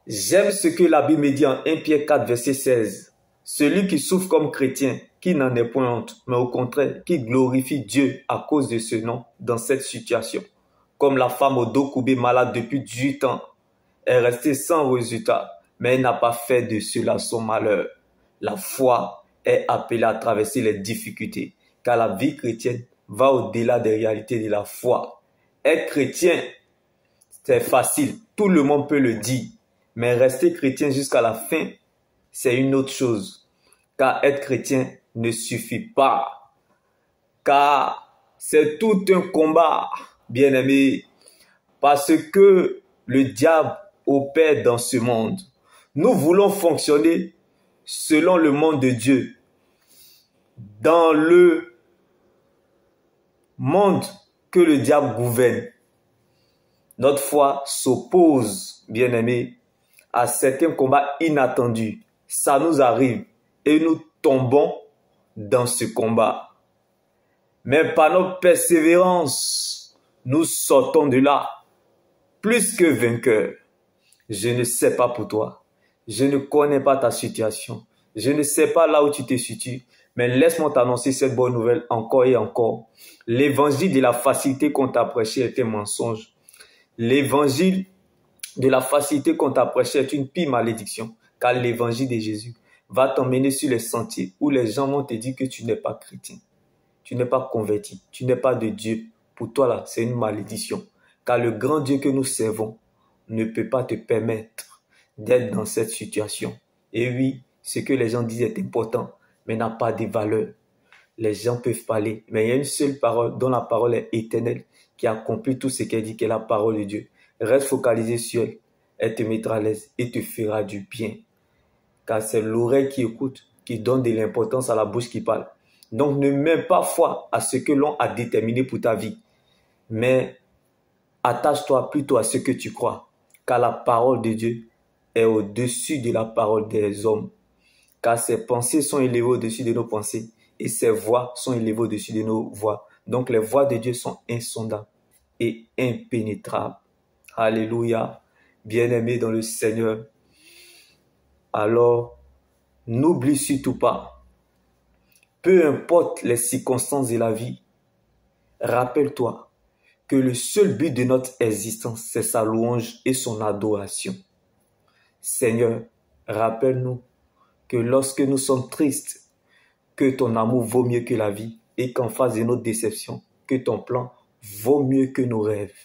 J'aime ce que la Bible me dit en 1 Pierre 4, verset 16. Celui qui souffre comme chrétien, qui n'en est point honte, mais au contraire, qui glorifie Dieu à cause de ce nom dans cette situation. Comme la femme au dos courbé malade depuis 18 ans, est restée sans résultat, mais elle n'a pas fait de cela son malheur. La foi est appelée à traverser les difficultés, car la vie chrétienne va au-delà des réalités de la foi. Être chrétien, c'est facile, tout le monde peut le dire, mais rester chrétien jusqu'à la fin, c'est une autre chose. Car être chrétien ne suffit pas, car c'est tout un combat, bien-aimé, parce que le diable opère dans ce monde. Nous voulons fonctionner selon le monde de Dieu. Dans le monde que le diable gouverne, notre foi s'oppose, bien-aimé, à certains combats inattendus. Ça nous arrive et nous tombons dans ce combat. Mais par notre persévérance, nous sortons de là plus que vainqueurs. Je ne sais pas pour toi. Je ne connais pas ta situation. Je ne sais pas là où tu te situes. Mais laisse-moi t'annoncer cette bonne nouvelle encore et encore. L'évangile de la facilité qu'on t'a prêché est un mensonge. L'évangile de la facilité qu'on t'a prêché est une pire malédiction. Car l'évangile de Jésus va t'emmener sur les sentiers où les gens vont te dire que tu n'es pas chrétien. Tu n'es pas converti. Tu n'es pas de Dieu. Pour toi là, c'est une malédiction. Car le grand Dieu que nous servons ne peut pas te permettre d'être dans cette situation. Et oui, ce que les gens disent est important, mais n'a pas de valeur. Les gens peuvent parler, mais il y a une seule parole dont la parole est éternelle qui accomplit tout ce qu'elle dit, qui est la parole de Dieu. Reste focalisé sur elle, elle te mettra à l'aise et te fera du bien. Car c'est l'oreille qui écoute, qui donne de l'importance à la bouche qui parle. Donc ne mets pas foi à ce que l'on a déterminé pour ta vie, mais attache-toi plutôt à ce que tu crois, car la parole de Dieu est au-dessus de la parole des hommes. Car ses pensées sont élevées au-dessus de nos pensées et ses voix sont élevées au-dessus de nos voix. Donc les voix de Dieu sont insondables et impénétrables. Alléluia, bien-aimés dans le Seigneur. Alors, n'oublie surtout pas, peu importe les circonstances de la vie, rappelle-toi que le seul but de notre existence, c'est sa louange et son adoration. Seigneur, rappelle-nous que lorsque nous sommes tristes, que ton amour vaut mieux que la vie et qu'en face de nos déceptions, que ton plan vaut mieux que nos rêves.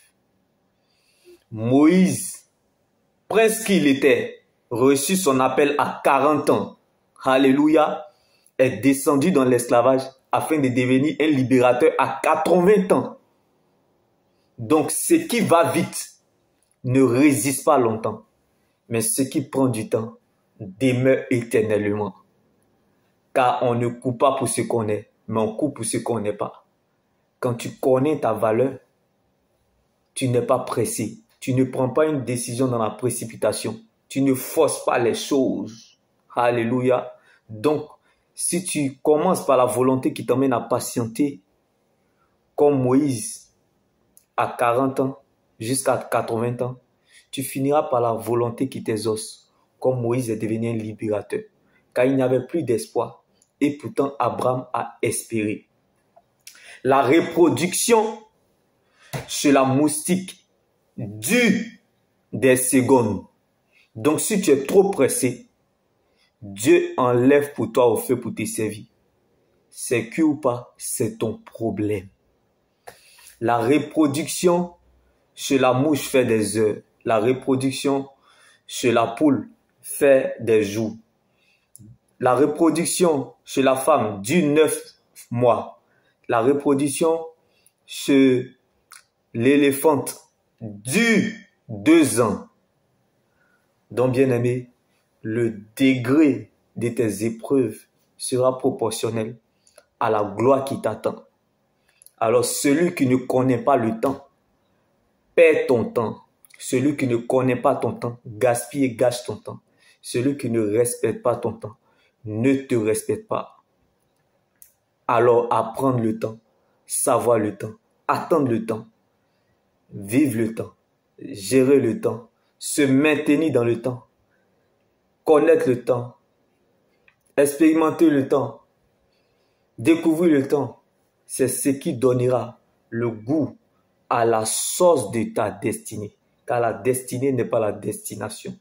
Moïse, presque il était, reçu son appel à 40 ans. Alléluia, est descendu dans l'esclavage afin de devenir un libérateur à 80 ans. Donc, ce qui va vite ne résiste pas longtemps, mais ce qui prend du temps demeure éternellement. Car on ne court pas pour ce qu'on est, mais on court pour ce qu'on n'est pas. Quand tu connais ta valeur, tu n'es pas pressé. Tu ne prends pas une décision dans la précipitation. Tu ne forces pas les choses. Alléluia. Donc, si tu commences par la volonté qui t'emmène à patienter, comme Moïse, à 40 ans, jusqu'à 80 ans, tu finiras par la volonté qui t'exauce, comme Moïse est devenu un libérateur, car il n'y avait plus d'espoir, et pourtant Abraham a espéré. La reproduction chez la moustique dure des secondes. Donc si tu es trop pressé, Dieu enlève pour toi au feu pour te servir. C'est que ou pas, c'est ton problème. La reproduction chez la mouche fait des heures. La reproduction chez la poule fait des jours. La reproduction chez la femme dure 9 mois. La reproduction chez l'éléphant dure 2 ans. Donc, bien-aimé, le degré de tes épreuves sera proportionnel à la gloire qui t'attend. Alors, celui qui ne connaît pas le temps, perd ton temps. Celui qui ne connaît pas ton temps, gaspille et gâche ton temps. Celui qui ne respecte pas ton temps, ne te respecte pas. Alors, apprendre le temps, savoir le temps, attendre le temps, vivre le temps, gérer le temps, se maintenir dans le temps connaître le temps, expérimenter le temps, découvrir le temps, c'est ce qui donnera le goût à la sauce de ta destinée. Car la destinée n'est pas la destination.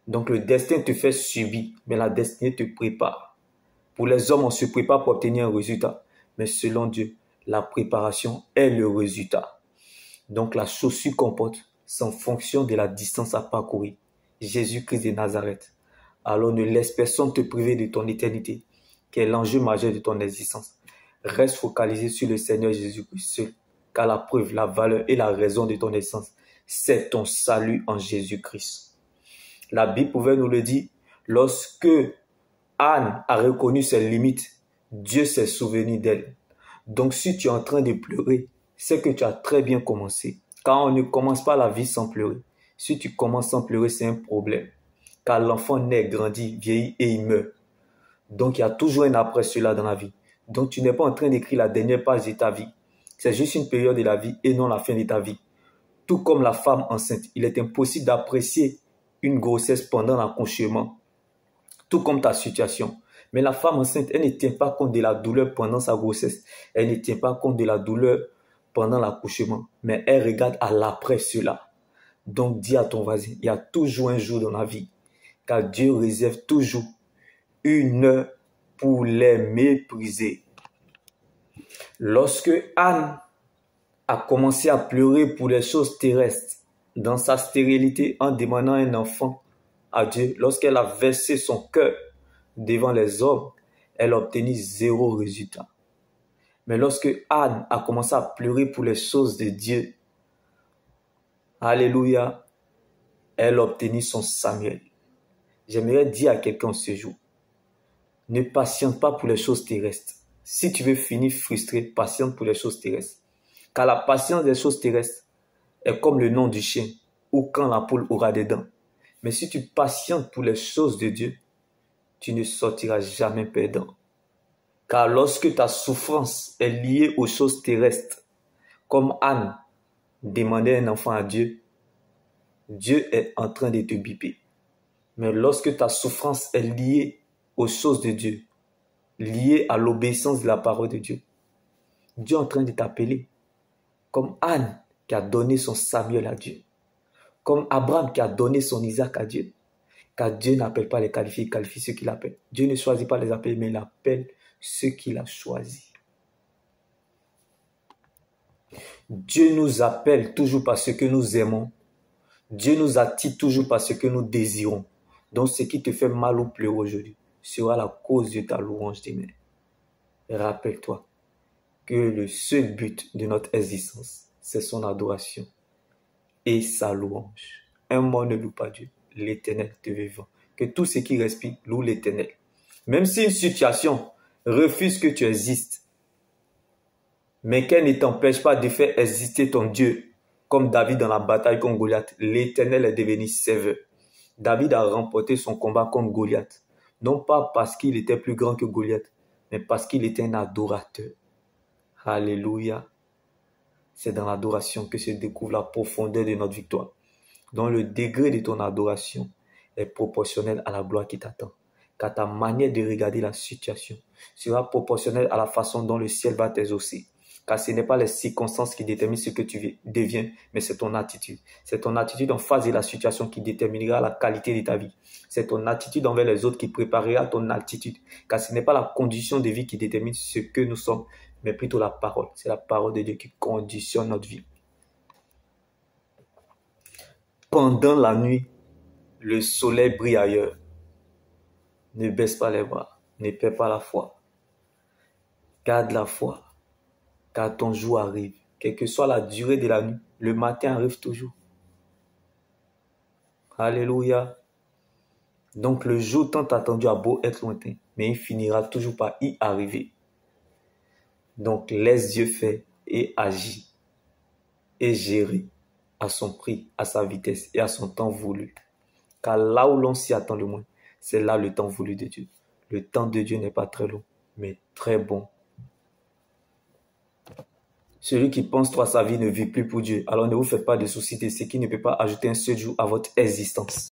Donc le destin te fait subir, mais la destinée te prépare. Pour les hommes, on se prépare pour obtenir un résultat. Mais selon Dieu, la préparation est le résultat. Donc la chaussure qu'on porte, c'est en fonction de la distance à parcourir. Jésus-Christ de Nazareth. Alors ne laisse personne te priver de ton éternité, qui est l'enjeu majeur de ton existence. Reste focalisé sur le Seigneur Jésus-Christ seul, car la preuve, la valeur et la raison de ton essence, c'est ton salut en Jésus-Christ. La Bible pouvait nous le dire, lorsque Anne a reconnu ses limites, Dieu s'est souvenu d'elle. Donc si tu es en train de pleurer, c'est que tu as très bien commencé. Car on ne commence pas la vie sans pleurer. Si tu commences sans pleurer, c'est un problème. Car l'enfant naît, grandit, vieillit et il meurt. Donc il y a toujours un après cela dans la vie. Donc tu n'es pas en train d'écrire la dernière page de ta vie. C'est juste une période de la vie et non la fin de ta vie. Tout comme la femme enceinte, il est impossible d'apprécier une grossesse pendant l'accouchement. Tout comme ta situation. Mais la femme enceinte, elle ne tient pas compte de la douleur pendant sa grossesse. Elle ne tient pas compte de la douleur pendant l'accouchement. Mais elle regarde à l'après cela. Donc dis à ton voisin, il y a toujours un jour dans la vie. Car Dieu réserve toujours une heure pour les mépriser. Lorsque Anne a commencé à pleurer pour les choses terrestres, dans sa stérilité, en demandant un enfant à Dieu, lorsqu'elle a versé son cœur devant les hommes, elle a obtenu 0 résultat. Mais lorsque Anne a commencé à pleurer pour les choses de Dieu, alléluia, elle a obtenu son Samuel. J'aimerais dire à quelqu'un ce jour, ne patiente pas pour les choses terrestres. Si tu veux finir frustré, patiente pour les choses terrestres. Car la patience des choses terrestres est comme le nom du chien, ou quand la poule aura des dents. Mais si tu patientes pour les choses de Dieu, tu ne sortiras jamais perdant. Car lorsque ta souffrance est liée aux choses terrestres, comme Anne demandait un enfant à Dieu, Dieu est en train de te biper. Mais lorsque ta souffrance est liée aux choses de Dieu, liée à l'obéissance de la parole de Dieu, Dieu est en train de t'appeler. Comme Anne qui a donné son Samuel à Dieu. Comme Abraham qui a donné son Isaac à Dieu. Car Dieu n'appelle pas les qualifiés, il qualifie ceux qu'il appelle. Dieu ne choisit pas les appeler, mais il appelle ceux qu'il a choisis. Dieu nous appelle toujours par ce que nous aimons. Dieu nous attire toujours par ce que nous désirons. Donc ce qui te fait mal ou pleurer aujourd'hui sera la cause de ta louange demain. Rappelle-toi que le seul but de notre existence, c'est son adoration et sa louange. Un mot ne loue pas Dieu, l'Éternel te vivant. Que tout ce qui respire loue l'Éternel. Même si une situation refuse que tu existes, mais qu'elle ne t'empêche pas de faire exister ton Dieu, comme David dans la bataille contre Goliath, l'Éternel est devenu serveur. David a remporté son combat contre Goliath, non pas parce qu'il était plus grand que Goliath, mais parce qu'il était un adorateur. Alléluia. C'est dans l'adoration que se découvre la profondeur de notre victoire. Donc le degré de ton adoration est proportionnel à la gloire qui t'attend. Car ta manière de regarder la situation sera proportionnelle à la façon dont le ciel va t'exaucer. Car ce n'est pas les circonstances qui déterminent ce que tu deviens, mais c'est ton attitude. C'est ton attitude en face de la situation qui déterminera la qualité de ta vie. C'est ton attitude envers les autres qui préparera ton attitude. Car ce n'est pas la condition de vie qui détermine ce que nous sommes, mais plutôt la parole. C'est la parole de Dieu qui conditionne notre vie. Pendant la nuit, le soleil brille ailleurs. Ne baisse pas les bras, ne perds pas la foi. Garde la foi, car ton jour arrive. Quelle que soit la durée de la nuit, le matin arrive toujours. Alléluia. Donc le jour tant attendu a beau être lointain, mais il finira toujours par y arriver. Donc laisse Dieu faire et agir et gérer à son prix, à sa vitesse et à son temps voulu. Car là où l'on s'y attend le moins, c'est là le temps voulu de Dieu. Le temps de Dieu n'est pas très long, mais très bon. Celui qui pense trop à sa vie ne vit plus pour Dieu. Alors ne vous faites pas de soucis de ce qui ne peut pas ajouter un seul jour à votre existence.